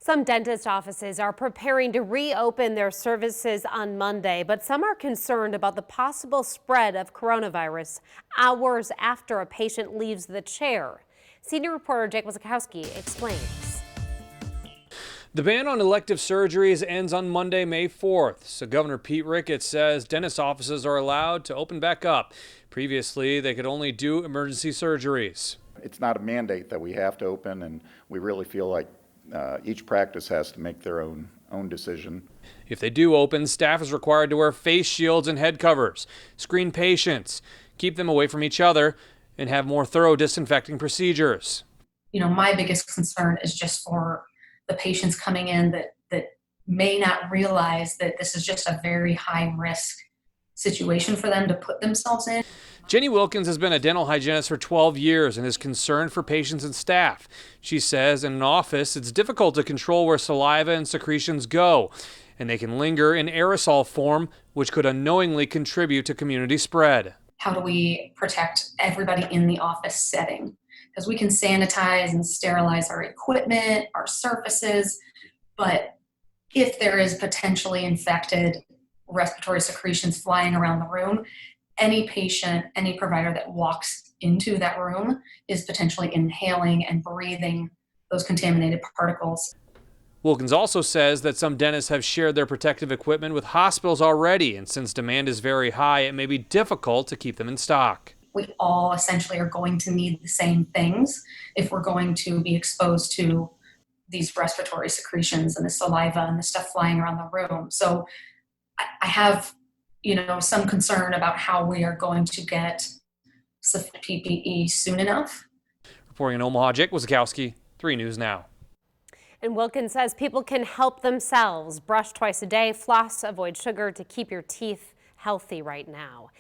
Some dentist offices are preparing to reopen their services on Monday, but some are concerned about the possible spread of coronavirus hours after a patient leaves the chair. Senior reporter Jake Wazakowski explains. The ban on elective surgeries ends on Monday, May 4th. So Governor Pete Ricketts says dentist offices are allowed to open back up. Previously, they could only do emergency surgeries. It's not a mandate that we have to open, and we really feel like each practice has to make their own decision. If they do open, staff is required to wear face shields and head covers, screen patients, keep them away from each other, and have more thorough disinfecting procedures. My biggest concern is just for the patients coming in that may not realize that this is just a very high risk situation for them to put themselves in. Jenny Wilkins has been a dental hygienist for 12 years and is concerned for patients and staff. She says in an office, it's difficult to control where saliva and secretions go, and they can linger in aerosol form, which could unknowingly contribute to community spread. How do we protect everybody in the office setting? Because we can sanitize and sterilize our equipment, our surfaces, but if there is potentially infected respiratory secretions flying around the room, any patient, any provider that walks into that room is potentially inhaling and breathing those contaminated particles. Wilkins also says that some dentists have shared their protective equipment with hospitals already, and since demand is very high, it may be difficult to keep them in stock. We all essentially are going to need the same things if we're going to be exposed to these respiratory secretions and the saliva and the stuff flying around the room. So I have some concern about how we are going to get sufficient PPE soon enough. Reporting in Omaha, Jake Wazakowski, 3 News Now. And Wilkins says people can help themselves. Brush twice a day, floss, avoid sugar to keep your teeth healthy right now.